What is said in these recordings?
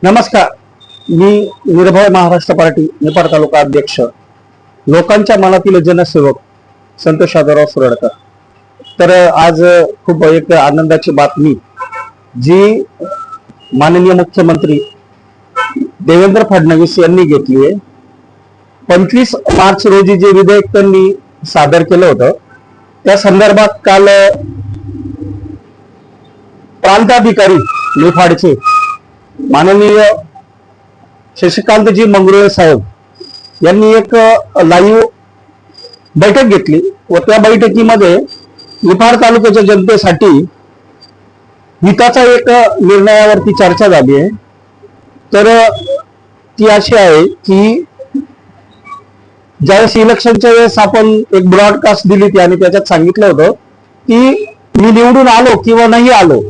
नमस्कार. मी निर्भय महाराष्ट्र पार्टी निपाड तालुका अध्यक्ष, लोकांच्या मनातील जनसेवक संतोष आदरराव सुरडकर. तर आज खूप एक आनंदाची बातमी जी माननीय मुख्यमंत्री देवेंद्र फडणवीस यांनी घेतली आहे. 25 मार्च रोजी जे विधेयक त्यांनी सादर केलं होतं त्या संदर्भात काल प्रांताधिकारी निफाडचे माननीय शशिकांतजी मंगरुळे साहेब यांनी एक लाईव्ह बैठक घेतली व त्या बैठकीमध्ये निफाड तालुक्याच्या जनतेसाठी हिताचा एक निर्णयावरती चर्चा झाली आहे. तर ती अशी आहे की ज्यावेळेस इलेक्शनच्या वेळेस आपण एक ब्रॉडकास्ट दिली होती आणि त्याच्यात सांगितलं होतं की मी निवडून आलो किंवा नाही आलो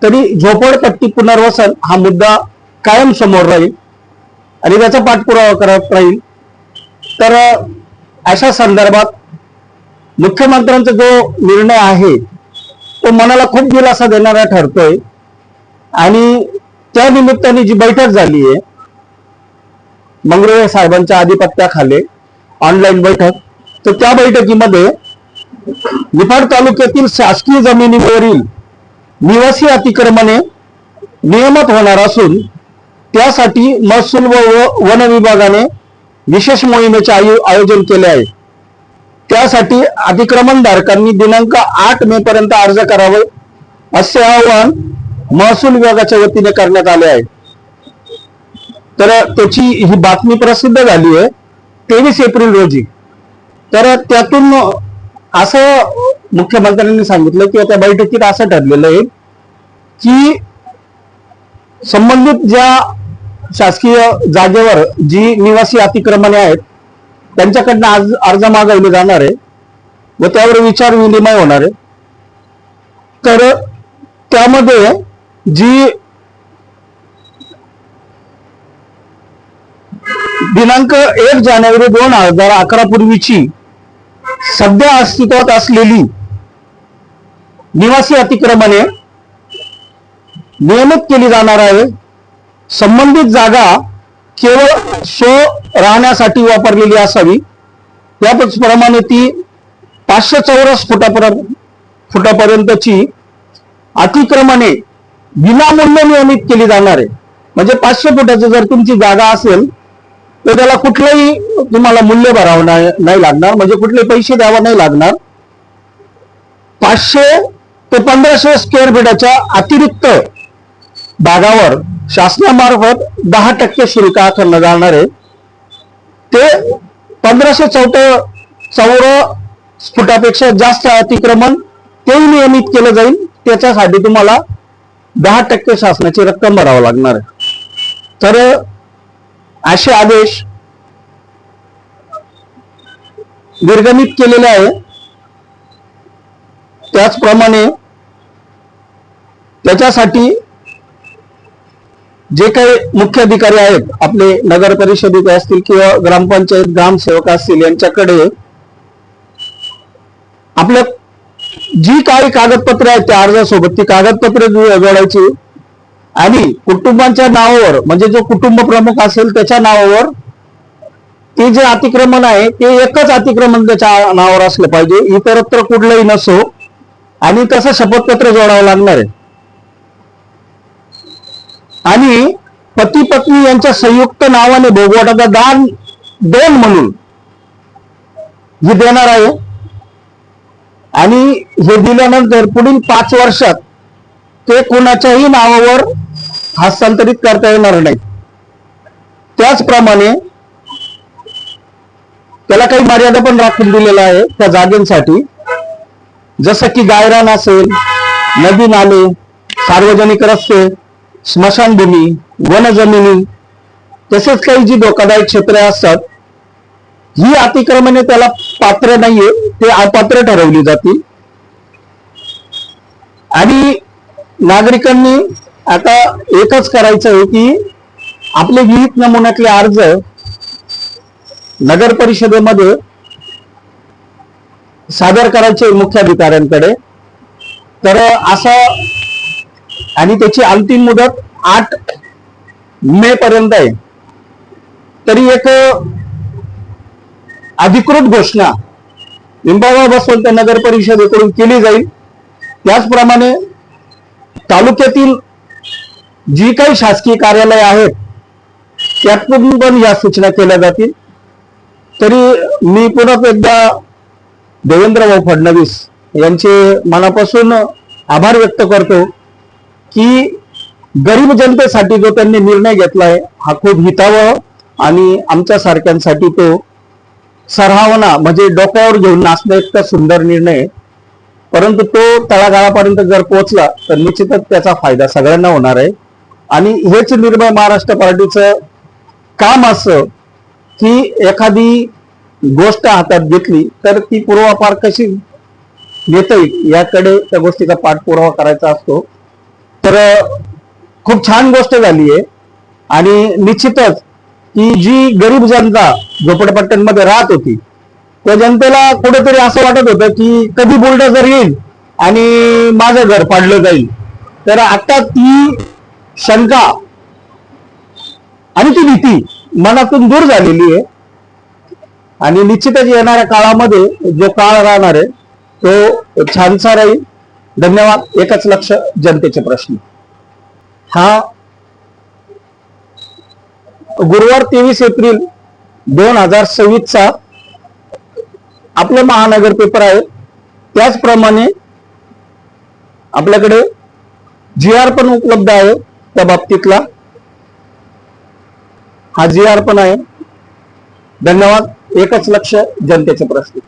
तरी झोपडपट्टी पुनर्वसन हा मुद्दा कायम समोर राहील आणि त्याचा पाठपुरावा करत राहील. तर अशा संदर्भात मुख्यमंत्र्यांचा जो निर्णय आहे तो मनाला खूप दिलासा देणारा ठरतोय आणि त्या निमित्ताने जी बैठक झाली आहे मंगरुळे साहेबांच्या आधिपत्याखाली ऑनलाईन बैठक, तर त्या बैठकीमध्ये निफाड तालुक्यातील शासकीय जमिनीवरील निवासी अतिक्रमणे नियमित होणार असून त्यासाठी महसूल व वन विभागाने विशेष मोहिमेचे आयोजन केले आहे. त्यासाठी अतिक्रमणधारकांनी दिनांक 8 मे पर्यंत अर्ज करावे असे आवाहन महसूल विभागाच्या वतीने करण्यात आले आहे. तर त्याची ही बातमी प्रसिद्ध झाली आहे 23 एप्रिल रोजी. तर त्यातून असं मुख्यमंत्र्यांनी सांगितलं की त्या बैठकीत असं ठरलेलं आहे की संबंधित ज्या शासकीय जागेवर जी निवासी अतिक्रमणे आहेत त्यांच्याकडनं अर्ज मागवले जाणार आहे व त्यावर विचार विनिमय होणार आहे. तर त्यामध्ये जी दिनांक 1 जानेवारी 2011 पूर्वीची सध्या अस्तित्वात असलेली निवासी अतिक्रमणे नियमित केली जाणार आहे. संबंधित जागा केवळ राहण्यासाठी वापरलेली असावी. त्याप्रमाणे ती 500 चौरस फुटापर्यंतची अतिक्रमणे विनामूल्य नियमित केली जाणार आहे. म्हणजे 500 फुटाची जर तुमची जागा असेल तर त्याला कुठलंही तुम्हाला मूल्य भरावं नाही लागणार, म्हणजे कुठले पैसे द्यावा नाही लागणार. 500 ते 1500 स्क्वेअर फीटाच्या अतिरिक्त भागावर शासनामार्फत 10% शुल्क आकारलं जाणार आहे. ते 1500 चौरस फुटापेक्षा जास्त अतिक्रमण तेही नियमित केलं जाईल. त्याच्यासाठी तुम्हाला 10% शासनाची रक्कम भरावं लागणार आहे. तर असे आदेश निर्गमित केलेले आहे. त्याचप्रमाणे त्याच्यासाठी जे काही मुख्य अधिकारी आहेत आपले नगर परिषदेचे असतील किंवा ग्रामपंचायत ग्रामसेवक असतील यांच्याकडे आपल्या जी काही कागदपत्रे आहेत त्या अर्जासोबत ती कागदपत्रे जोडायची आणि कुटुंबांच्या नावावर, म्हणजे जो कुटुंब प्रमुख असेल त्याच्या नावावर ते जे अतिक्रमण आहे ते एकच अतिक्रमण त्याच्या नावावर असलं पाहिजे, इतरत्र कुठलंही नसो. आणि तसं शपथपत्र जोडावं लागणार आहे. आणि पती पत्नी यांच्या संयुक्त नावाने भोगवटाचा दान 2 म्हणून हे देणार आहे. आणि हे दिल्यानंतर पुढील 5 वर्षात ते कोणाच्याही नावावर हस्तांतरित करता येणार नाही. त्याचप्रमाणे त्याला काही मर्यादा पण राखून दिलेला आहे त्या जागेसाठी, जसं की गायरान असेल, नदी नाले, सार्वजनिक रस्ते, स्मशानभूमी, वनजमिनी, तसेच काही जी धोकादायक क्षेत्रे असतात ही अतिक्रमणे त्याला पात्र नाहीये, ते अपात्र ठरवली जातील. आणि नागरिकांनी आता एकच करायचं आहे की आपले विहित नमुन्यातले अर्ज नगर परिषदेमध्ये सादर करायचे मुख्याधिकाऱ्यांकडे. तर असं आणि त्याची अंतिम मुदत 8 मे पर्यंत आहे, तरी एक अधिकृत घोषणा पिंपळगाव बसवंत नगर परिषदेकडून केली जाईल। त्याचप्रमाणे तालुक्यातील जी काही शासकीय कार्यालय आहेत त्यातून पण या सूचना केल्या जातील। तरी मी पुन्हा एकदा देवेंद्रभाऊ फडणवीस यांचे मनापासून आभार व्यक्त करतो की गरीब जनतेसाठी जो त्यांनी निर्णय घेतलाय हा खूप हितावह आणि आमच्या सारख्यांसाठी तो सराहना, म्हणजे डोक्यावर घेऊन नाचणं इतका सुंदर निर्णय। परंतु तो तळागाळापर्यंत जर पोहोचला तर निश्चितच त्याचा फायदा सगळ्यांना होणार आहे। आणि हेच निर्भय महाराष्ट्र पार्टीचं काम असं की एखादी गोष्ट हातात घेतली तर ती पूर्वापार कशी घेता येईल याकडे त्या गोष्टीचा पाठपुरावा करायचा असतो। तर खूप छान गोष्ट झाली आहे आणि निश्चितच की जी गरीब जनता झोपडपट्ट्यांमध्ये राहत होती त्या जनतेला कुठेतरी असं वाटत होतं की कधी बुलडोझर येईल आणि माझं घर पाडलं जाईल। तर आता ती शंका आणि ती भीती मनातून दूर झालेली आहे आणि निश्चितच येणाऱ्या काळामध्ये जो काळ राहणार आहे तो छानसा राहील। धन्यवाद। एकच लक्ष, जनतेचे प्रश्न। हा गुरुवार 23 एप्रिल 2026 चा आपले महानगर पेपर आहे। त्याचप्रमाणे आपल्याकडे GR पण उपलब्ध आहे, त्या बाबतीतला हा GR पण आहे। धन्यवाद। एकच लक्ष, जनतेचे प्रश्न।